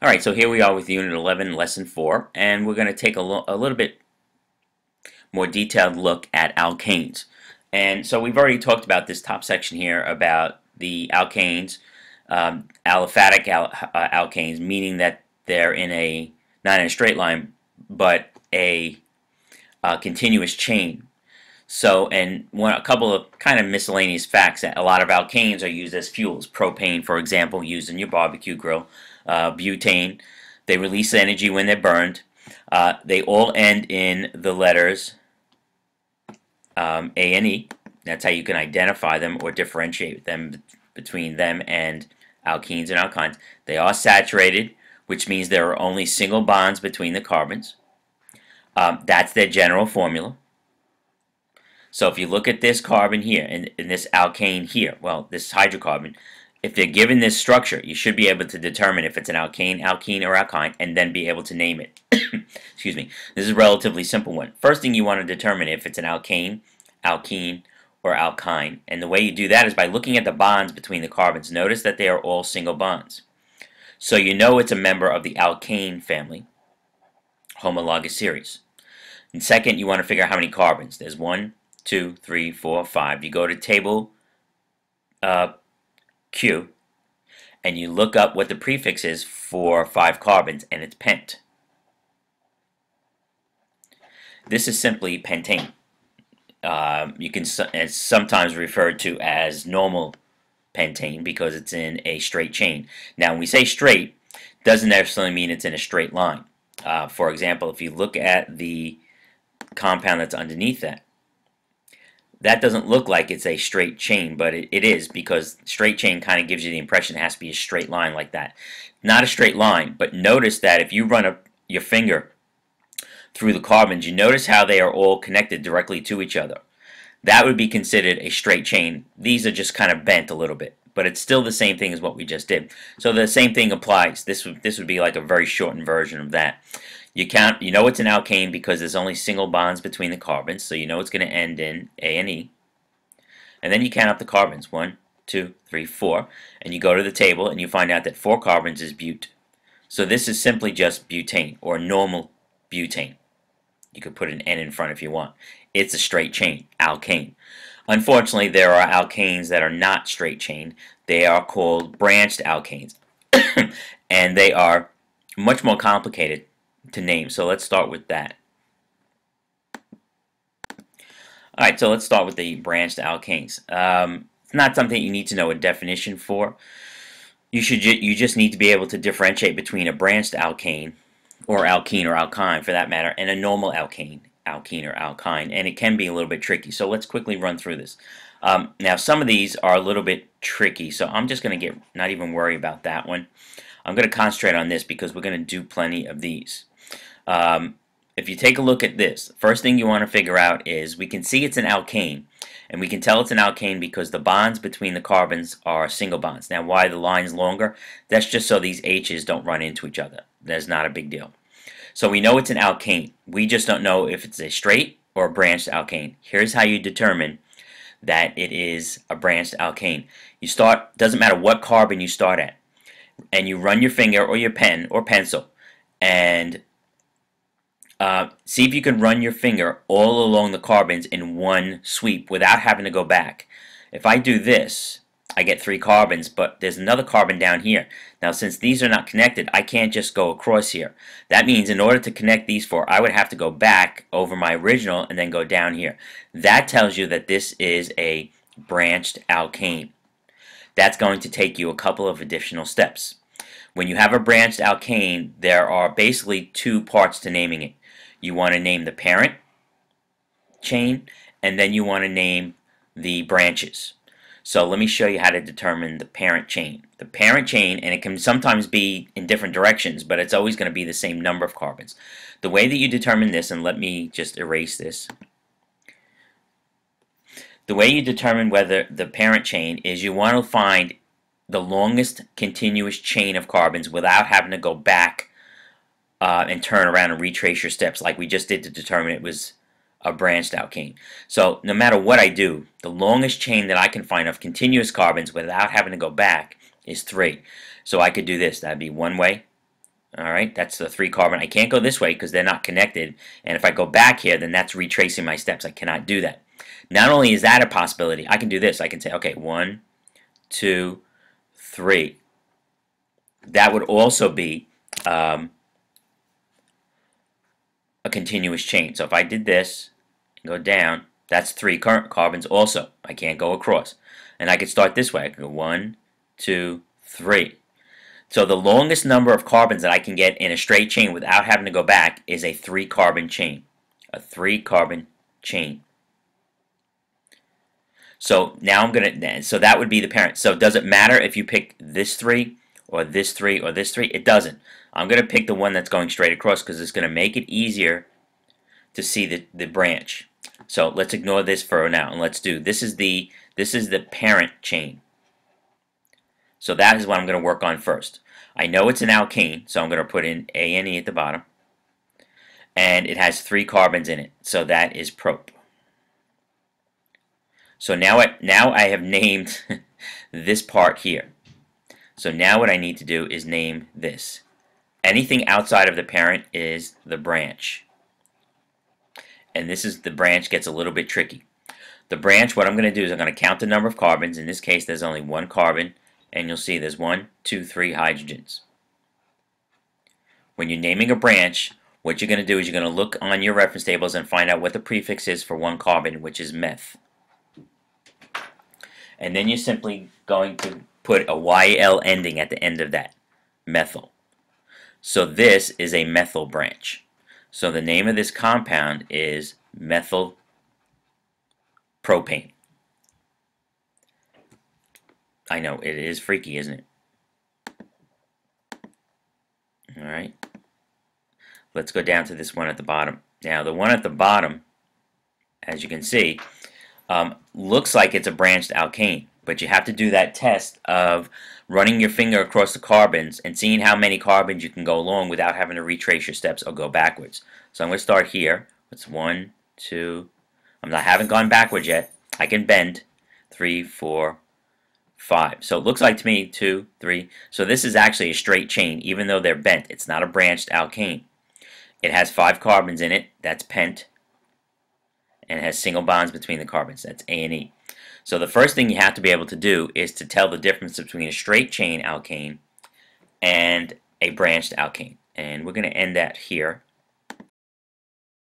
Alright, so here we are with Unit 11, Lesson 4, and we're going to take a little bit more detailed look at alkanes. And so we've already talked about this top section here about the alkanes, aliphatic alkanes, meaning that they're not in a straight line, but a continuous chain. So, and a couple of kind of miscellaneous facts that a lot of alkanes are used as fuels. Propane, for example, used in your barbecue grill. Butane, they release energy when they're burned. They all end in the letters A and E. That's how you can identify them or differentiate them between them and alkenes and alkynes. They are saturated, which means there are only single bonds between the carbons. That's their general formula. So if you look at this carbon here and this alkane here, well, this hydrocarbon, if they're given this structure, you should be able to determine if it's an alkane, alkene, or alkyne, and then be able to name it. Excuse me. This is a relatively simple one. First thing you want to determine if it's an alkane, alkene, or alkyne. And the way you do that is by looking at the bonds between the carbons. Notice that they are all single bonds. So you know it's a member of the alkane family, homologous series. And second, you want to figure out how many carbons. There's 1, 2, 3, 4, 5. You go to table Q, and you look up what the prefix is for 5 carbons, and it's pent. This is simply pentane. It's sometimes referred to as normal pentane because it's in a straight chain. Now, when we say straight, doesn't necessarily mean it's in a straight line. For example, if you look at the compound that's underneath that doesn't look like it's a straight chain, but it is, because straight chain kind of gives you the impression it has to be a straight line like that. Not a straight line, but notice that if you run your finger through the carbons, you notice how they are all connected directly to each other. That would be considered a straight chain. These are just kind of bent a little bit, but it's still the same thing as what we just did. So the same thing applies. This would be like a very shortened version of that. You know it's an alkane because there's only single bonds between the carbons, so you know it's going to end in A and E. And then you count up the carbons, 1, 2, 3, 4, and you go to the table and you find out that 4 carbons is bute. So this is simply just butane, or normal butane. You could put an N in front if you want. It's a straight chain, alkane. Unfortunately, there are alkanes that are not straight chain. They are called branched alkanes, and they are much more complicated to name. So let's start with that. Alright, so let's start with the branched alkanes. It's not something you need to know a definition for. You just need to be able to differentiate between a branched alkane, or alkene or alkyne for that matter, and a normal alkane or alkyne, and it can be a little bit tricky. So let's quickly run through this. Now some of these are a little bit tricky, so I'm just going to not even worry about that one. I'm going to concentrate on this because we're going to do plenty of these. If you take a look at this, first thing you want to figure out is we can see it's an alkane, and we can tell it's an alkane because the bonds between the carbons are single bonds. Now why the line's longer? That's just so these H's don't run into each other. That's not a big deal. So we know it's an alkane. We just don't know if it's a straight or a branched alkane. Here's how you determine that it is a branched alkane. You start, doesn't matter what carbon you start at, and you run your finger or your pen or pencil, and see if you can run your finger all along the carbons in one sweep without having to go back. If I do this, I get 3 carbons, but there's another carbon down here. Now since these are not connected, I can't just go across here. That means in order to connect these 4, I would have to go back over my original and then go down here. That tells you that this is a branched alkane. That's going to take you a couple of additional steps. When you have a branched alkane, there are basically 2 parts to naming it. You want to name the parent chain, and then you want to name the branches. So let me show you how to determine the parent chain. The parent chain, and it can sometimes be in different directions, but it's always going to be the same number of carbons. The way that you determine this, and let me just erase this. The way you determine whether the parent chain is you want to find the longest continuous chain of carbons without having to go back and turn around and retrace your steps like we just did to determine it was a branched alkane. So no matter what I do, the longest chain that I can find of continuous carbons without having to go back is 3. So I could do this. That'd be one way, Alright, that's the 3 carbon. I can't go this way because they're not connected. And if I go back here, then that's retracing my steps. I cannot do that. Not only is that a possibility, I can do this. I can say, okay, 1, 2, 3. That would also be a continuous chain. So if I did this and go down, that's 3 carbons also. I can't go across. And I could start this way. I can go 1, 2, 3. So the longest number of carbons that I can get in a straight chain without having to go back is a 3 carbon chain. A 3 carbon chain. So now I'm going to, so that would be the parent. So does it matter if you pick this 3 or this 3 or this 3? It doesn't. I'm going to pick the one that's going straight across because it's going to make it easier to see the branch. So let's ignore this for now and let's do, this is the parent chain. So that is what I'm going to work on first. I know it's an alkane, so I'm going to put in A and E at the bottom. And it has 3 carbons in it, so that is prop. So now I have named this part here. So now what I need to do is name this. Anything outside of the parent is the branch. And this is, the branch gets a little bit tricky. The branch, what I'm going to do is I'm going to count the number of carbons. In this case, there's only 1 carbon. And you'll see there's 1, 2, 3 hydrogens. When you're naming a branch, what you're going to do is you're going to look on your reference tables and find out what the prefix is for 1 carbon, which is meth. And then you're simply going to put a YL ending at the end of that, methyl. So this is a methyl branch. So the name of this compound is methyl propane. I know, it is freaky, isn't it? Alright. Let's go down to this one at the bottom. Now, the one at the bottom, as you can see, looks like it's a branched alkane. But you have to do that test of running your finger across the carbons and seeing how many carbons you can go along without having to retrace your steps or go backwards. So I'm going to start here. It's 1, 2. I haven't gone backwards yet. I can bend. 3, 4, 5. So it looks like to me 2, 3. So this is actually a straight chain, even though they're bent. It's not a branched alkane. It has 5 carbons in it. That's pent. And it has single bonds between the carbons. That's A and E. So the first thing you have to be able to do is to tell the difference between a straight chain alkane and a branched alkane. And we're going to end that here.